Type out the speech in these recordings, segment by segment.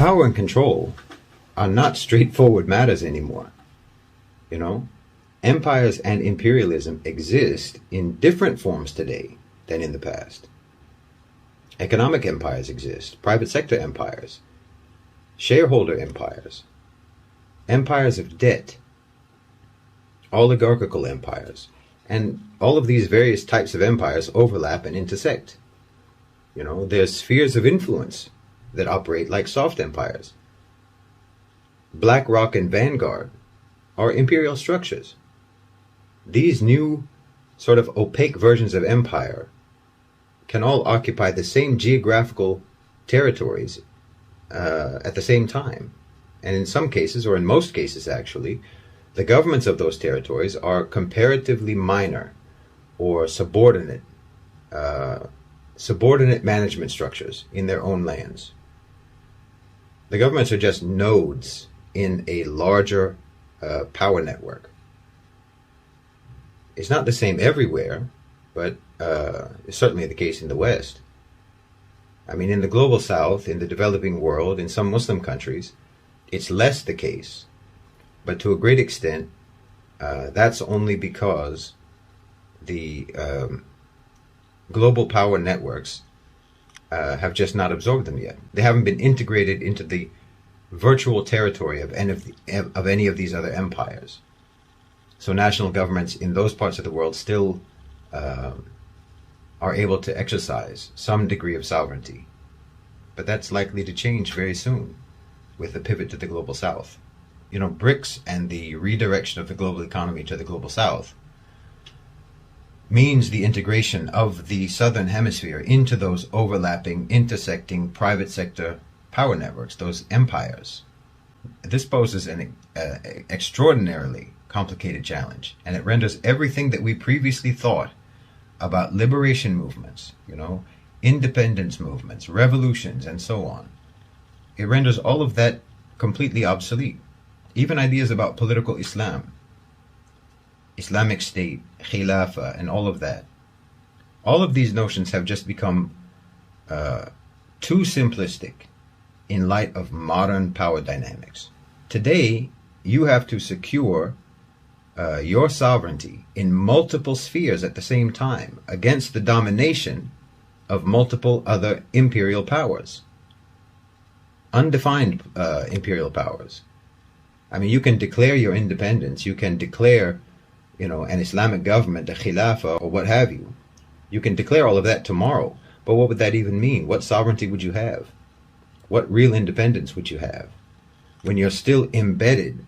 power and control are not straightforward matters anymore. You know, empires and imperialism exist in different forms today than in the past. Economic empires exist, private sector empires, shareholder empires, empires of debt, oligarchical empires, and all of these various types of empires overlap and intersect. You know, there's spheres of influence that operate like soft empires. BlackRock and Vanguard are imperial structures. These new sort of opaque versions of empire can all occupy the same geographical territories at the same time. And in some cases, or in most cases actually, the governments of those territories are comparatively minor or subordinate management structures in their own lands. The governments are just nodes in a larger power network. It's not the same everywhere, but it's certainly the case in the West. I mean, in the global South, in the developing world, in some Muslim countries, it's less the case. But to a great extent, that's only because the global power networks have just not absorbed them yet. They haven't been integrated into the virtual territory of any of these other empires. So national governments in those parts of the world still are able to exercise some degree of sovereignty. But that's likely to change very soon with the pivot to the global South. You know, BRICS and the redirection of the global economy to the global South means the integration of the Southern Hemisphere into those overlapping, intersecting private sector power networks, those empires. This poses an extraordinarily complicated challenge, and it renders everything that we previously thought about liberation movements, you know, independence movements, revolutions, and so on. It renders all of that completely obsolete. Even ideas about political Islam, Islamic State, Khilafah, and all of that. All of these notions have just become too simplistic in light of modern power dynamics. Today, you have to secure your sovereignty in multiple spheres at the same time against the domination of multiple other imperial powers. Undefined imperial powers. I mean, you can declare your independence, you can declare, you know, an Islamic government, a Khilafah, or what have you. You can declare all of that tomorrow, but what would that even mean? What sovereignty would you have? What real independence would you have when you're still embedded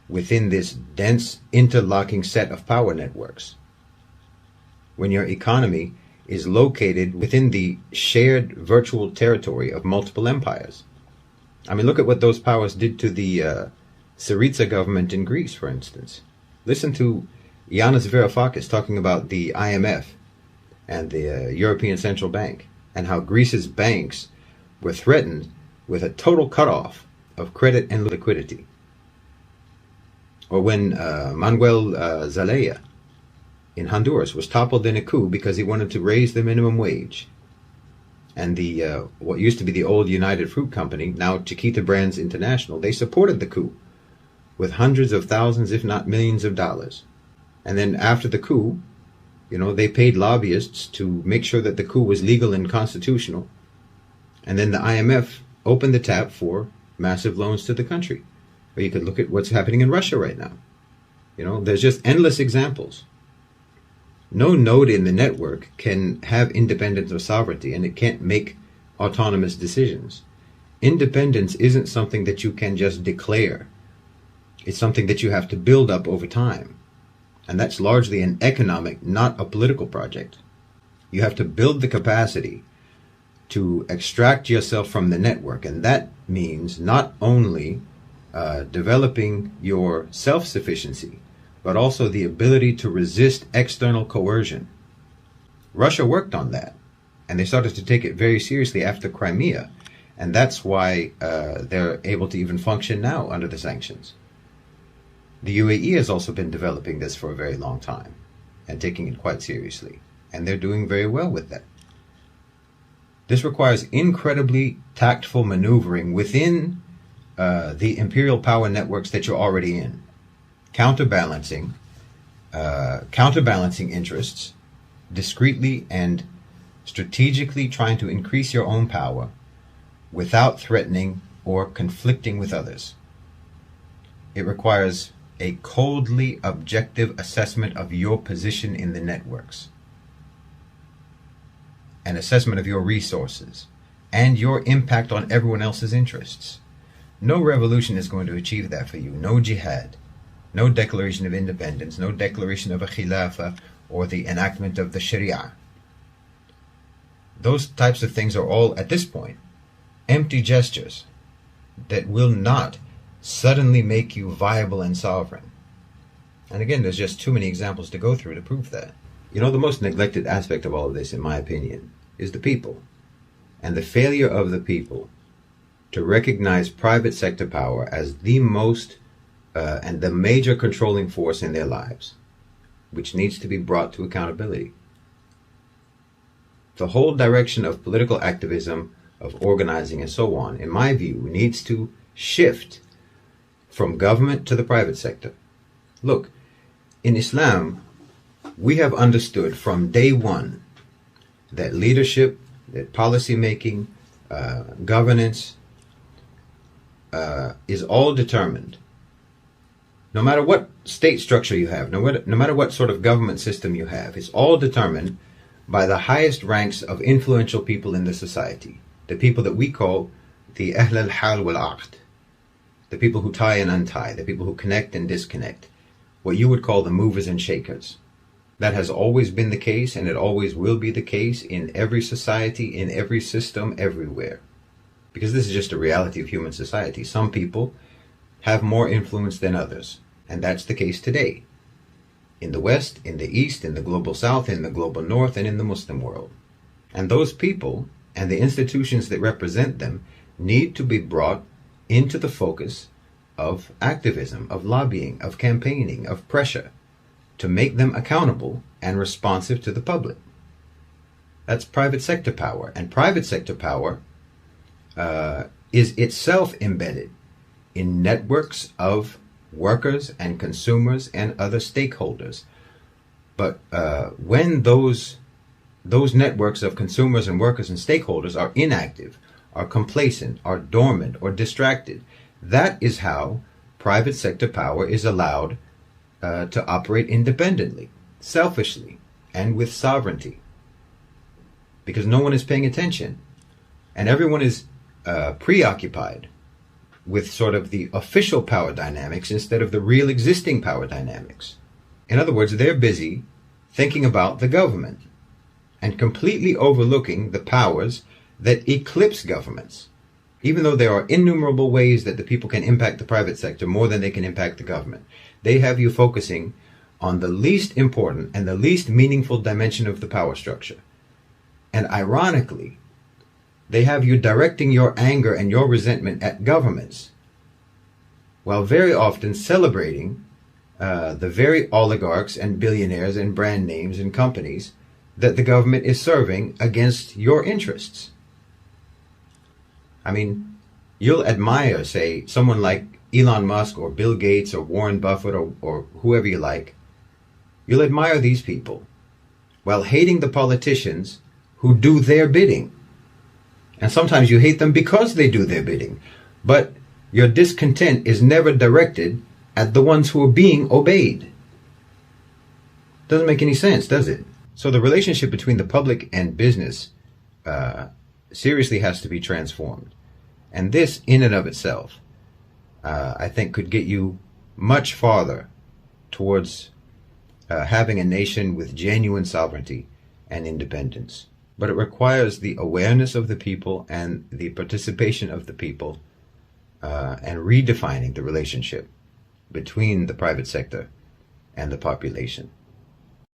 within this dense, interlocking set of power networks? When your economy is located within the shared virtual territory of multiple empires. I mean, look at what those powers did to the Syriza government in Greece, for instance. Listen to Yanis Varoufakis talking about the IMF and the European Central Bank, and how Greece's banks were threatened with a total cutoff of credit and liquidity. Or when Manuel Zelaya in Honduras was toppled in a coup because he wanted to raise the minimum wage. And the what used to be the old United Fruit Company, now Chiquita Brands International, they supported the coup with hundreds of thousands, if not millions of dollars. And then after the coup, you know, they paid lobbyists to make sure that the coup was legal and constitutional. And then the IMF opened the tap for massive loans to the country. Or you could look at what's happening in Russia right now. You know, there's just endless examples. No node in the network can have independence or sovereignty, and it can't make autonomous decisions. Independence isn't something that you can just declare. It's something that you have to build up over time. And that's largely an economic, not a political project. You have to build the capacity to extract yourself from the network, and that means not only developing your self-sufficiency, but also the ability to resist external coercion. Russia worked on that, and they started to take it very seriously after Crimea, and that's why they're able to even function now under the sanctions. The UAE has also been developing this for a very long time and taking it quite seriously, and they're doing very well with that. This requires incredibly tactful maneuvering within the imperial power networks that you're already in, counterbalancing interests, discreetly and strategically trying to increase your own power without threatening or conflicting with others. It requires a coldly objective assessment of your position in the networks, an assessment of your resources, and your impact on everyone else's interests. No revolution is going to achieve that for you. No jihad, no declaration of independence, no declaration of a khilafah or the enactment of the sharia. Those types of things are all, at this point, empty gestures that will not suddenly make you viable and sovereign. And again, there's just too many examples to go through to prove that. You know, the most neglected aspect of all of this, in my opinion, is the people, and the failure of the people to recognize private sector power as the most and the major controlling force in their lives, which needs to be brought to accountability. The whole direction of political activism, of organizing and so on, in my view, needs to shift from government to the private sector. Look, in Islam, we have understood from day one that leadership, that policy making, governance is all determined. No matter what state structure you have, no matter what sort of government system you have, it's all determined by the highest ranks of influential people in the society, the people that we call the Ahl al-Hal wal-Aqd, the people who tie and untie, the people who connect and disconnect, what you would call the movers and shakers. That has always been the case, and it always will be the case in every society, in every system, everywhere. Because this is just a reality of human society. Some people have more influence than others, and that's the case today. In the West, in the East, in the global South, in the global North, and in the Muslim world. And those people and the institutions that represent them need to be brought into the focus of activism, of lobbying, of campaigning, of pressure, to make them accountable and responsive to the public. That's private sector power. And private sector power is itself embedded in networks of workers and consumers and other stakeholders. But when those networks of consumers and workers and stakeholders are inactive, are complacent, are dormant, or distracted, that is how private sector power is allowed to operate independently, selfishly, and with sovereignty. Because no one is paying attention, and everyone is preoccupied with sort of the official power dynamics instead of the real existing power dynamics. In other words, they're busy thinking about the government and completely overlooking the powers that eclipse governments, even though there are innumerable ways that the people can impact the private sector more than they can impact the government. They have you focusing on the least important and the least meaningful dimension of the power structure. And ironically, they have you directing your anger and your resentment at governments, while very often celebrating the very oligarchs and billionaires and brand names and companies that the government is serving against your interests. I mean, you'll admire, say, someone like Elon Musk or Bill Gates or Warren Buffett or whoever you like. You'll admire these people while hating the politicians who do their bidding. And sometimes you hate them because they do their bidding. But your discontent is never directed at the ones who are being obeyed. Doesn't make any sense, does it? So the relationship between the public and business seriously has to be transformed. And this, in and of itself, I think could get you much farther towards having a nation with genuine sovereignty and independence. But it requires the awareness of the people and the participation of the people and redefining the relationship between the private sector and the population.